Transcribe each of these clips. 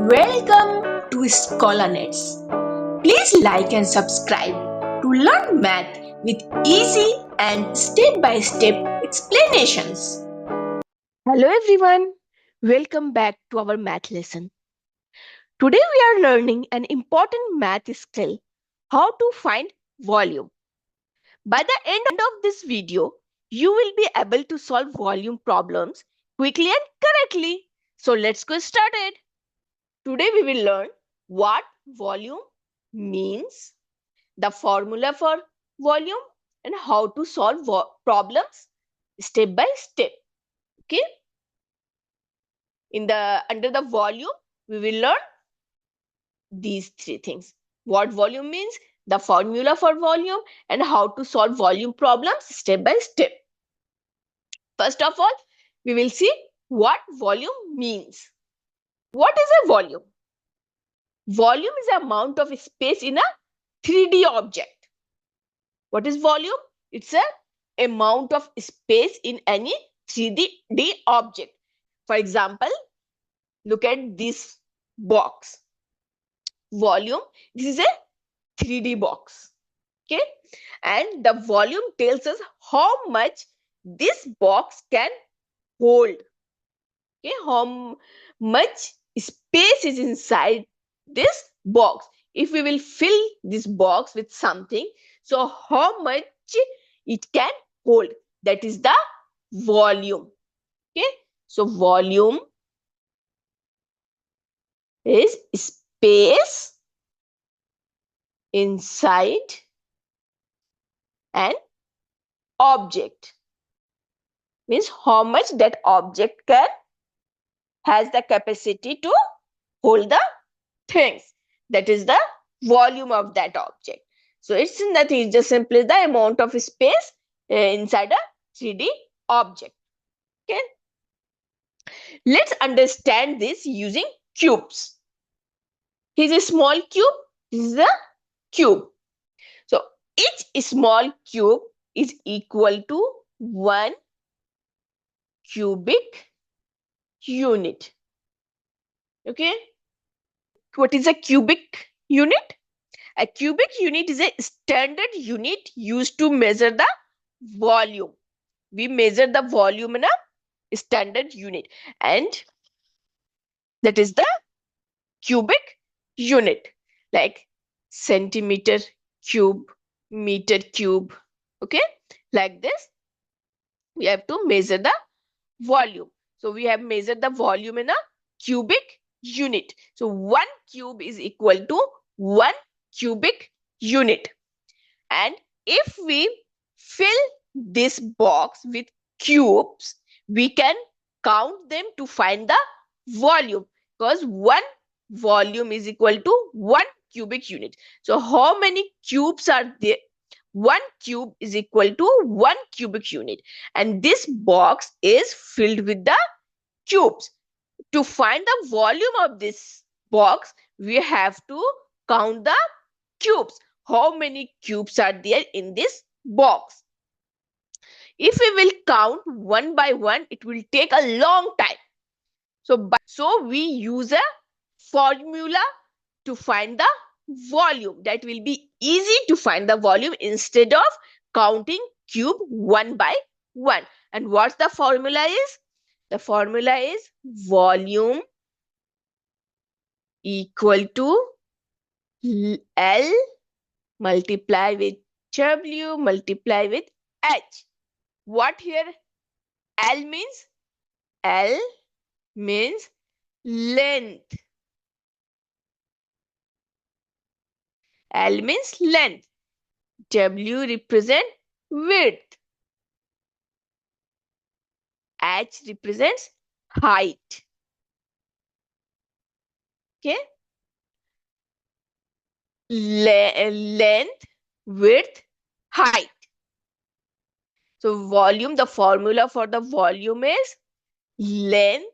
Welcome to Scholanetz. Please like and subscribe to learn math with easy and step-by-step explanations. Hello everyone, welcome back to our math lesson. Today we are learning an important math skill, how to find volume. By the end of this video, you will be able to solve volume problems quickly and correctly. So let's get started. Today we will learn what volume means, the formula for volume and how to solve problems step by step. Okay? Under the volume, we will learn these three things. What volume means, the formula for volume, and how to solve volume problems step by step. First of all, we will see what volume means. What is a volume? Volume is the amount of space in a 3D object. What is volume? It's a amount of space in any 3D object. For example, look at this box. Volume, this is a 3D box. Okay, and the volume tells us how much this box can hold. Okay, how much space is inside this box. If we will fill this box with something, so how much it can hold, that is the volume. Okay, so volume is space inside an object, means how much that object has the capacity to hold the things. That is the volume of that object. So it's nothing, it's just simply the amount of space inside a 3D object. Okay, let's understand this using cubes. Here's a small cube, this is a cube. So each small cube is equal to 1 cubic unit. Okay, what is a cubic unit? A cubic unit is a standard unit used to measure the volume. We measure the volume in a standard unit, and that is the cubic unit, like centimeter cube, meter cube. Okay, like this, we have to measure the volume. So we have measured the volume in a cubic unit. So 1 cube is equal to 1 cubic unit. And if we fill this box with cubes, we can count them to find the volume, because 1 volume is equal to 1 cubic unit. So how many cubes are there? 1 cube is equal to 1 cubic unit, and this box is filled with the cubes. To find the volume of this box, we have to count the cubes. How many cubes are there in this box? If we will count one by one, it will take a long time. So we use a formula to find the volume. That will be easy to find the volume instead of counting cube one by one. And what the formula is? The formula is volume equal to L multiply with W multiply with H. What here L means? L means length. L means length. W represent width. H represents height. Okay. Length, width, height. So volume, the formula for the volume is length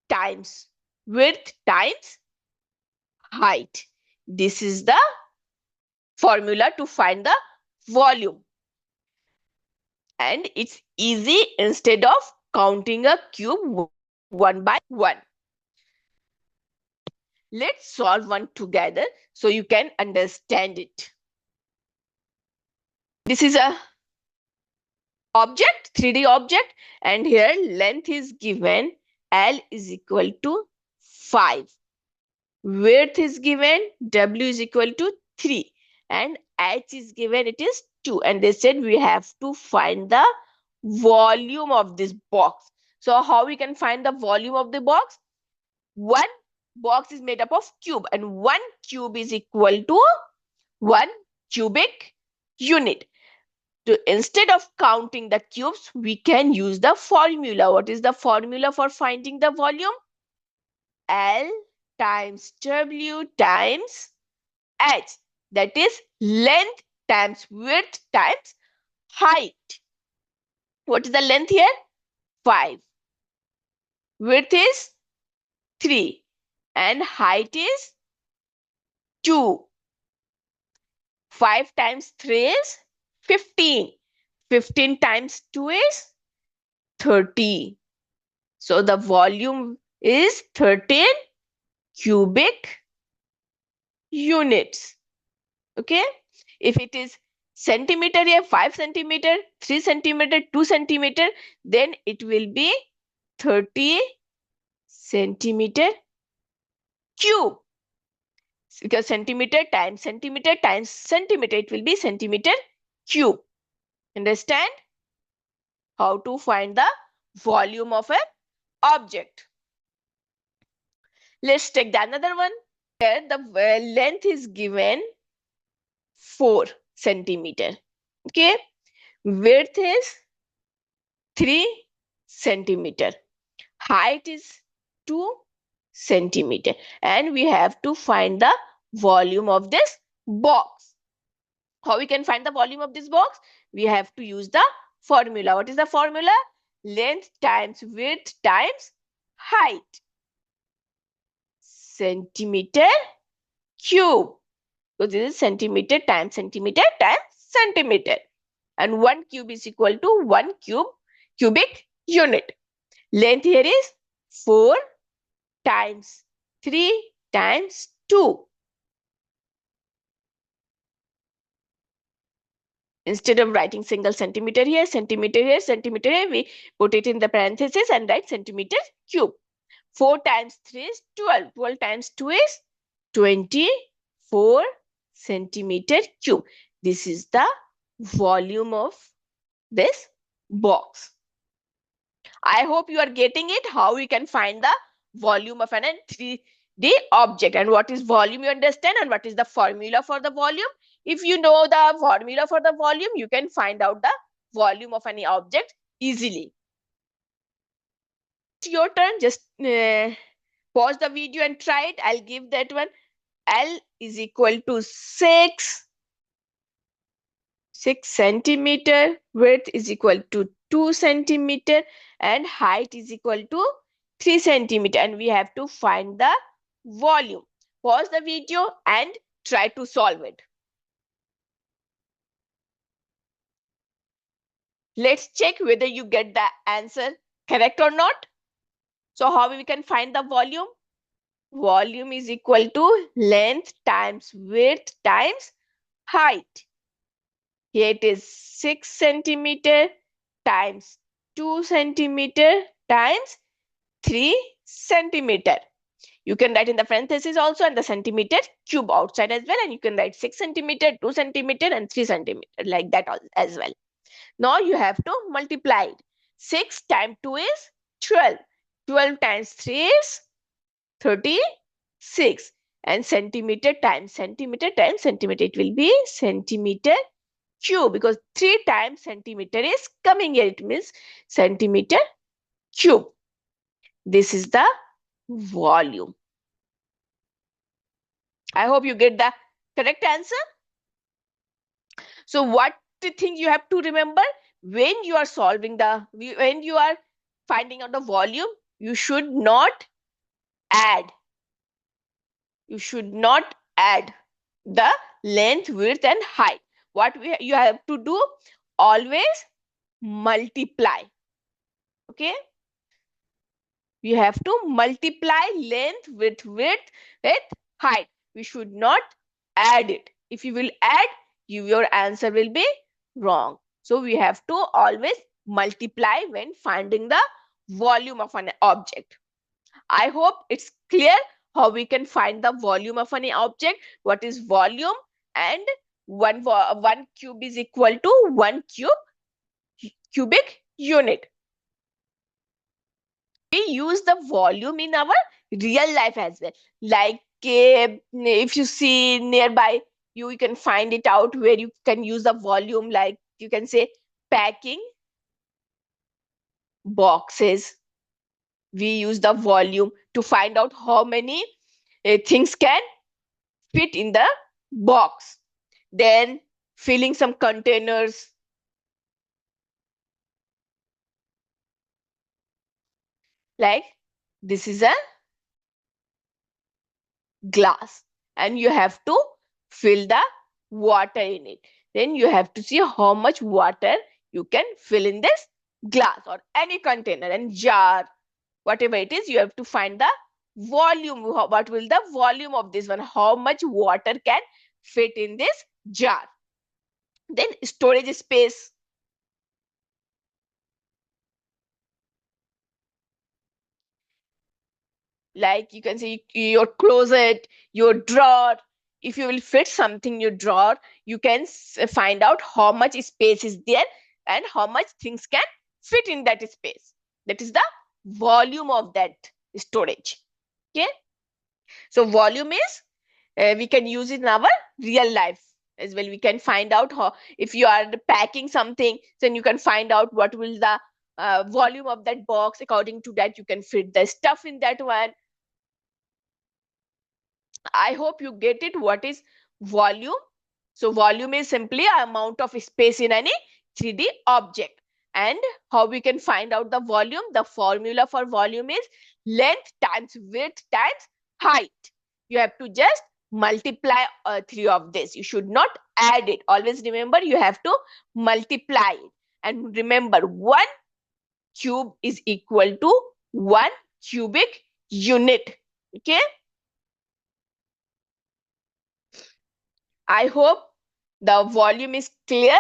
times width times height. This is the formula to find the volume. And it's easy instead of counting a cube one by one. Let's solve one together so you can understand it. This is a object, 3D object, and here length is given L is equal to 5. Width is given W is equal to 3 and H is given it is 2, and they said we have to find the volume of this box. So how we can find the volume of the box? One box is made up of cube and one cube is equal to 1 cubic unit. So instead of counting the cubes, we can use the formula. What is the formula for finding the volume? L times W times H. That is length times width times height. What is the length here? 5. Width is 3. And height is 2. 5 times 3 is 15. 15 times 2 is 30. So the volume is 13 cubic units. Okay. If it is centimeter here, 5 centimeter, 3 centimeter, 2 centimeter, then it will be 30 centimeter cube. Because centimeter times centimeter times centimeter, it will be centimeter cube. Understand how to find the volume of an object? Let's take the another one. Here the length is given 4 centimeter. Okay. Width is 3 centimeter. Height is 2 centimeter. And we have to find the volume of this box. How we can find the volume of this box? We have to use the formula. What is the formula? Length times width times height. Centimeter cube. So this is centimeter times centimeter times centimeter. And 1 cube is equal to 1 cubic unit. Length here is 4 times 3 times 2. Instead of writing single centimeter here, we put it in the parenthesis and write centimeter cube. 4 times 3 is 12. 12 times 2 is 24 centimeter cube. This is the volume of this box. I hope you are getting it, how we can find the volume of an 3D object. And what is volume, you understand, and what is the formula for the volume. If you know the formula for the volume, you can find out the volume of any object easily. It's your turn. Just pause the video and try it. I'll give that one. L is equal to 6 centimeter. Width is equal to 2 centimeter. And height is equal to 3 centimeter. And we have to find the volume. Pause the video and try to solve it. Let's check whether you get the answer correct or not. So how we can find the volume? Volume is equal to length times width times height. Here it is 6 centimeter times 2 centimeter times 3 centimeter. You can write in the parentheses also and the centimeter cube outside as well. And you can write 6 centimeter, 2 centimeter and 3 centimeter like that as well. Now you have to multiply it. 6 times 2 is 12. 12 times 3 is 36. And centimeter times centimeter times centimeter, it will be centimeter cube, because 3 times centimeter is coming here. It means centimeter cube. This is the volume. I hope you get the correct answer. So what thing you have to remember when you are solving when you are finding out the volume, you should not add. You should not add the length, width and height. What you have to do, always multiply. Okay. We have to multiply length with width with height. We should not add it. If you will add, your answer will be wrong. So we have to always multiply when finding the volume of an object. I hope it's clear how we can find the volume of any object. What is volume? And one cube is equal to one cubic unit. We use the volume in our real life as well. Like if you see nearby, you can find it out where you can use the volume. Like you can say packing boxes. We use the volume to find out how many things can fit in the box. Then filling some containers. Like this is a glass and you have to fill the water in it. Then you have to see how much water you can fill in this glass or any container and jar, whatever it is. You have to find the volume. What will the volume of this one? How much water can fit in this jar? Then storage space. Like you can see your closet, your drawer. If you will fit something in your drawer, you can find out how much space is there and how much things can fit in that space. That is the volume of that storage. Okay. So volume is we can use it in our real life as well. We can find out how, if you are packing something, then you can find out what will the volume of that box. According to that, you can fit the stuff in that one. I hope you get it. What is volume? So volume is simply an amount of space in any 3D object. And how we can find out the volume? The formula for volume is length times width times height. You have to just multiply three of this. You should not add it. Always remember, you have to multiply it. And remember, one cube is equal to one cubic unit. Okay. I hope the volume is clear.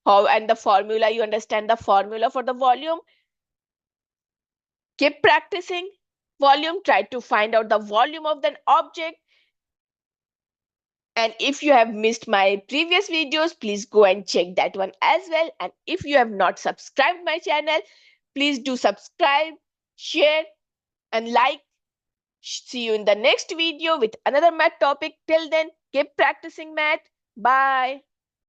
How and the formula, you understand the formula for the volume. Keep practicing volume. Try to find out the volume of an object. And if you have missed my previous videos, please go and check that one as well. And if you have not subscribed my channel, please do subscribe, share, and like. See you in the next video with another math topic. Till then, keep practicing math. Bye.